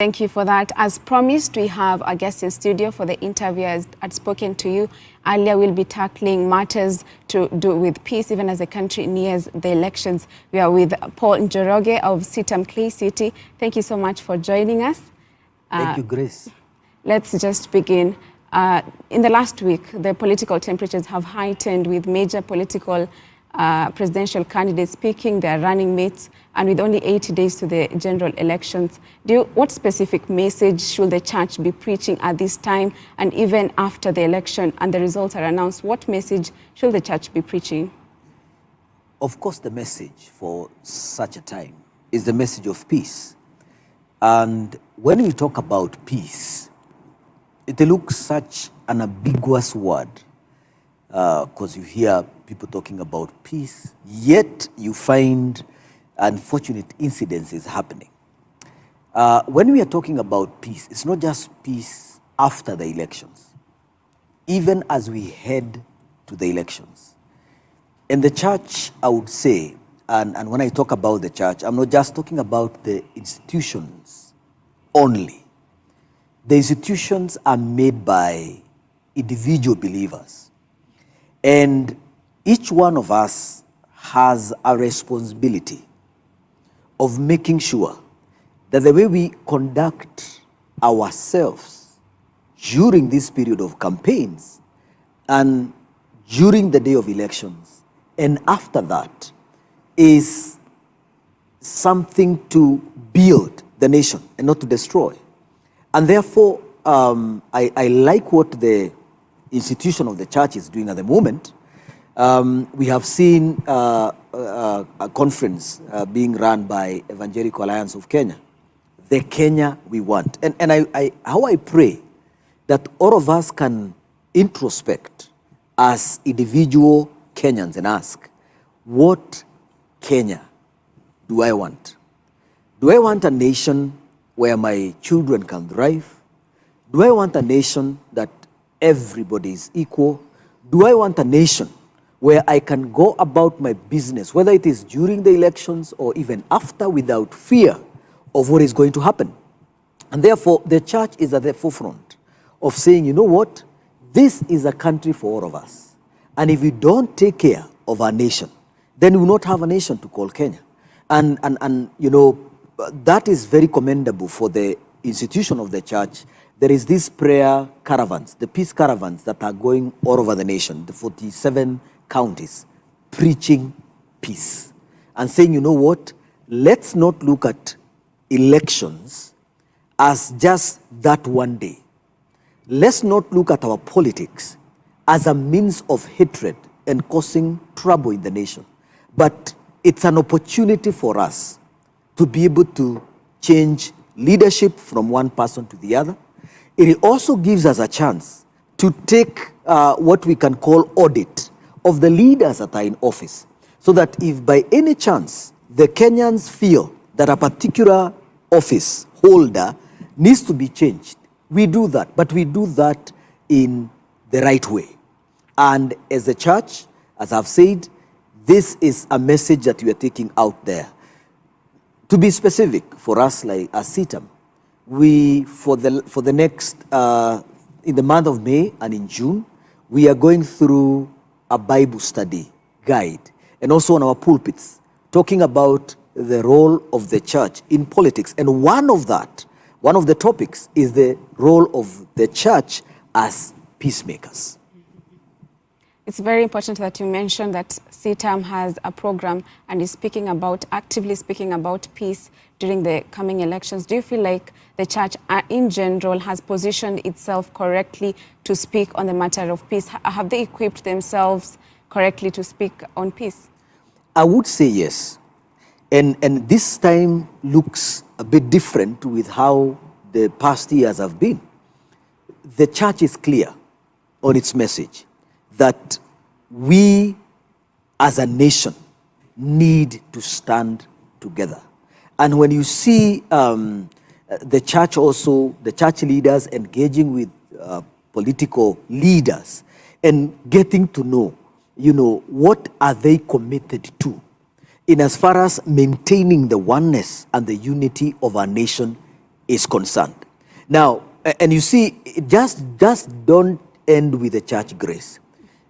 Thank you for that. As promised, we have a guest in studio for the interview. As I'd spoken to you earlier, we'll be tackling matters to do with peace, even as the country nears the elections. We are with Paul Njoroge of Pst Clay City. Thank you so much for joining us. Thank you, Grace. Let's just begin. In the last week, the political temperatures have heightened with major political presidential candidates picking their running mates, and with only 80 days to the general elections. What specific message should the church be preaching at this time, and even after the election and the results are announced, what message should the church be preaching? Of course, the message for such a time is the message of peace. And when we talk about peace, it looks such an ambiguous word, because you hear people talking about peace, yet you find unfortunate incidences happening. When we are talking about peace, it's not just peace after the elections, even as we head to the elections. In the church, I would say, and when I talk about the church, I'm not just talking about the institutions only. The institutions are made by individual believers. And each one of us has a responsibility of making sure that the way we conduct ourselves during this period of campaigns and during the day of elections and after that is something to build the nation and not to destroy. And therefore, I like what the institution of the church is doing at the moment. We have seen a conference being run by Evangelical Alliance of Kenya, the Kenya we want. And how I pray that all of us can introspect as individual Kenyans and ask, what Kenya do I want? Do I want a nation where my children can thrive? Do I want a nation that everybody is equal? Do I want a nation where I can go about my business, whether it is during the elections or even after, without fear of what is going to happen? And therefore, the church is at the forefront of saying, you know what? This is a country for all of us. And if we don't take care of our nation, then we will not have a nation to call Kenya. And you know, that is very commendable for the institution of the church. There is these prayer caravans, the peace caravans that are going all over the nation, the 47 counties, preaching peace and saying, you know what, let's not look at elections as just that one day. Let's not look at our politics as a means of hatred and causing trouble in the nation. But it's an opportunity for us to be able to change leadership from one person to the other. It also gives us a chance to take what we can call audit of the leaders that are in office, so that if by any chance the Kenyans feel that a particular office holder needs to be changed, we do that, but we do that in the right way. And as a church, as I've said, this is a message that we are taking out there. To be specific, for us like as CITAM, we, for the next, in the month of May and in June, we are going through a Bible study guide, and also on our pulpits, talking about the role of the church in politics. And one of the topics is the role of the church as peacemakers. It's very important that you mentioned that CITAM has a program and is actively speaking about peace during the coming elections. Do you feel like the church in general has positioned itself correctly to speak on the matter of peace? Have they equipped themselves correctly to speak on peace? I would say yes. And this time looks a bit different with how the past years have been. The church is clear on its message that we as a nation need to stand together. And when you see the church also, the church leaders engaging with political leaders and getting to know, you know, what are they committed to in as far as maintaining the oneness and the unity of our nation is concerned. Now, and you see, it just don't end with the church grace.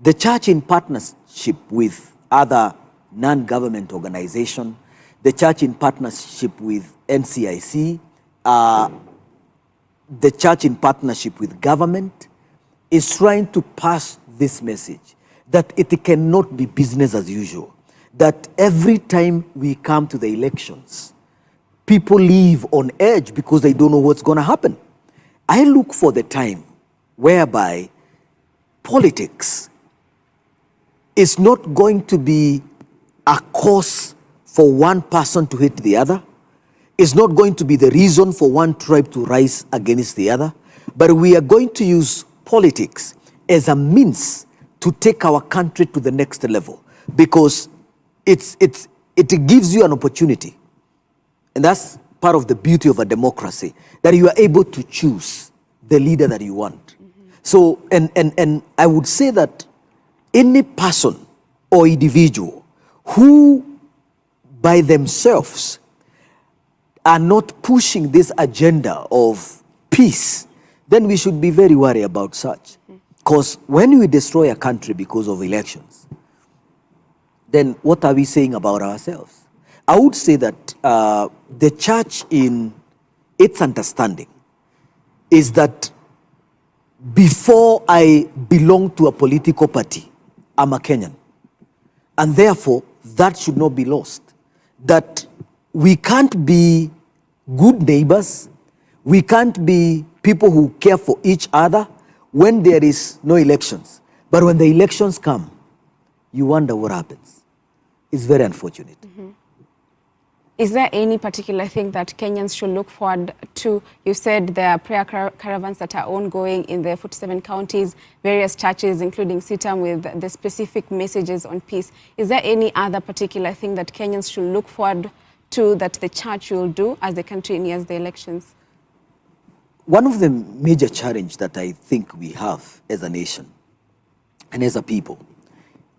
The church, in partnership with other non-government organizations, the church in partnership with NCIC, the church in partnership with government, is trying to pass this message that it cannot be business as usual, that every time we come to the elections, people live on edge because they don't know what's going to happen. I look for the time whereby politics is not going to be a cause for one person to hate the other. It's not going to be the reason for one tribe to rise against the other. But we are going to use politics as a means to take our country to the next level, because it gives you an opportunity. And that's part of the beauty of a democracy, that you are able to choose the leader that you want. So, and I would say that any person or individual who by themselves are not pushing this agenda of peace, then we should be very worried about such. Because when we destroy a country because of elections, then what are we saying about ourselves? I would say that the church, in its understanding, is that before I belong to a political party, I'm a Kenyan. And therefore, that should not be lost. That we can't be good neighbors, we can't be people who care for each other when there is no elections. But when the elections come, you wonder what happens. It's very unfortunate. Is there any particular thing that Kenyans should look forward to? You said there are prayer caravans that are ongoing in the 47 counties, various churches, including CITAM, with the specific messages on peace. Is there any other particular thing that Kenyans should look forward to that the church will do as the country nears the elections? One of the major challenges that I think we have as a nation and as a people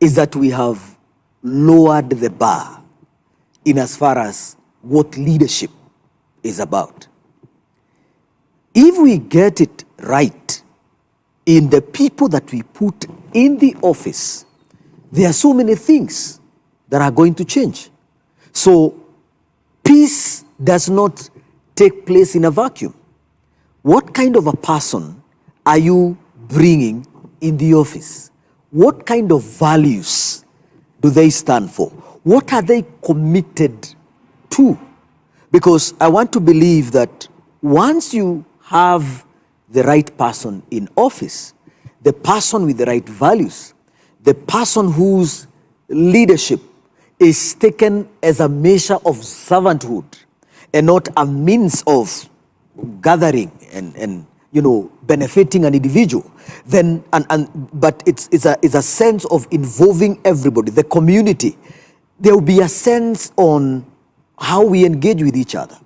is that we have lowered the bar in as far as what leadership is about. If we get it right in the people that we put in the office, there are so many things that are going to change. So peace does not take place in a vacuum. What kind of a person are you bringing in the office? What kind of values do they stand for? What are they committed to? Because I want to believe that once you have the right person in office, the person with the right values, the person whose leadership is taken as a measure of servanthood and not a means of gathering and benefiting an individual, then but it's a sense of involving everybody, the community. There will be a sense on how we engage with each other.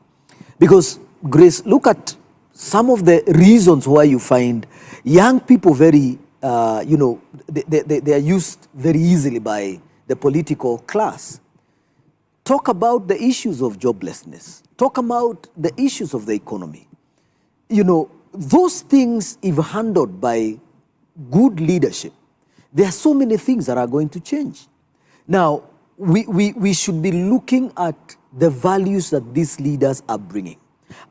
Because, Grace, look at some of the reasons why you find young people very, they are used very easily by the political class. Talk about the issues of joblessness. Talk about the issues of the economy. Those things, if handled by good leadership, there are so many things that are going to change. Now, we should be looking at the values that these leaders are bringing.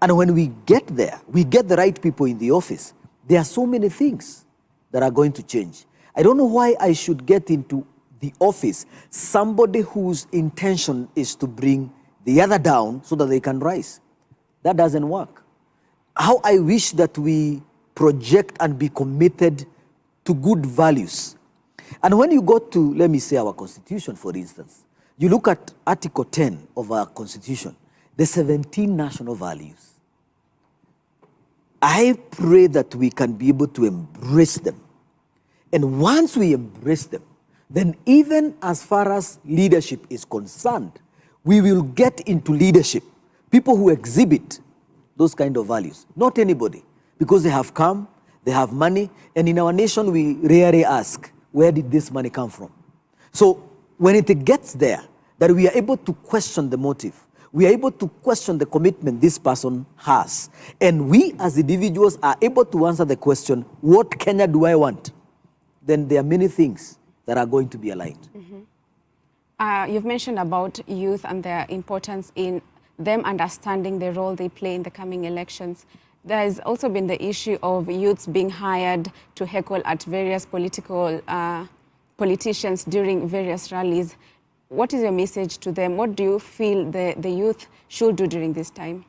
And when we get there, we get the right people in the office, there are so many things that are going to change. I don't know why I should get into the office somebody whose intention is to bring the other down so that they can rise. That doesn't work. How I wish that we project and be committed to good values. And when you go to, let me say, our Constitution, for instance, you look at Article 10 of our Constitution, the 17 national values. I pray that we can be able to embrace them. And once we embrace them, then even as far as leadership is concerned, we will get into leadership. People who exhibit those kind of values. Not anybody, because they have come, they have money, and in our nation we rarely ask, where did this money come from? So when it gets there, that we are able to question the motive, we are able to question the commitment this person has. And we as individuals are able to answer the question, what Kenya do I want? Then there are many things that are going to be aligned. You've mentioned about youth and their importance in them understanding the role they play in the coming elections. There has also been the issue of youths being hired to heckle at various politicians during various rallies. What is your message to them? What do you feel the youth should do during this time?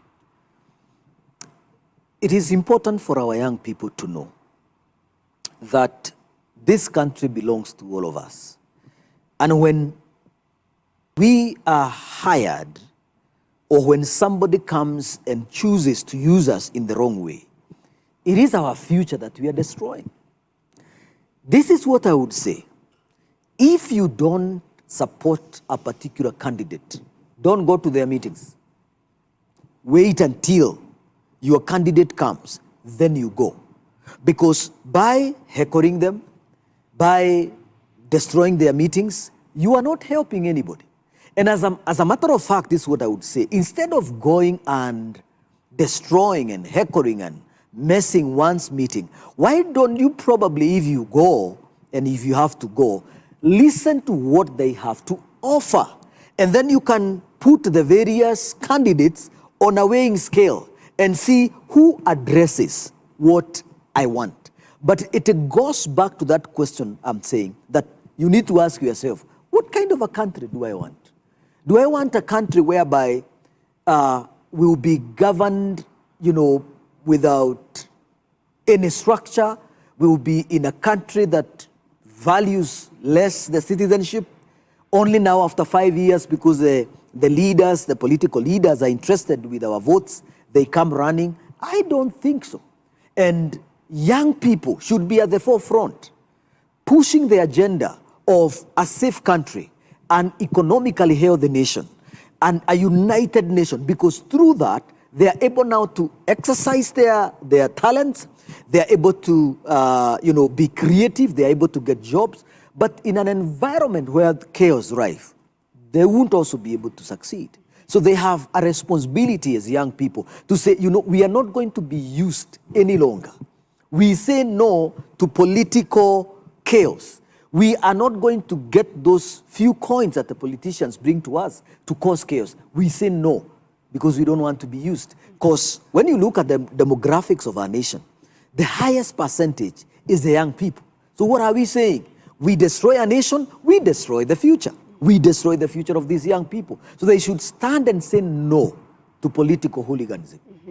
It is important for our young people to know that this country belongs to all of us. And when we are hired, or when somebody comes and chooses to use us in the wrong way, it is our future that we are destroying. This is what I would say. If you don't support a particular candidate, don't go to their meetings. Wait until your candidate comes, then you go. Because by heckling them, by destroying their meetings, you are not helping anybody. And as a matter of fact, this is what I would say. Instead of going and destroying and heckling and messing one's meeting, why don't you probably, if you go and if you have to go, listen to what they have to offer. And then you can put the various candidates on a weighing scale and see who addresses what I want. But it goes back to that question I'm saying, that you need to ask yourself, what kind of a country do I want? Do I want a country whereby we will be governed, without any structure? We will be in a country that values less the citizenship? Only now after 5 years, because the leaders, the political leaders are interested with our votes, they come running? I don't think so. And young people should be at the forefront, pushing the agenda of a safe country, an economically healthy nation, and a united nation, because through that, they are able now to exercise their talents, they are able to be creative, they are able to get jobs, but in an environment where chaos rife, they won't also be able to succeed. So they have a responsibility as young people to say, we are not going to be used any longer. We say no to political chaos. We are not going to get those few coins that the politicians bring to us to cause chaos. We say no, because we don't want to be used. Because when you look at the demographics of our nation, the highest percentage is the young people. So what are we saying? We destroy a nation, we destroy the future. We destroy the future of these young people. So they should stand and say no to political hooliganism.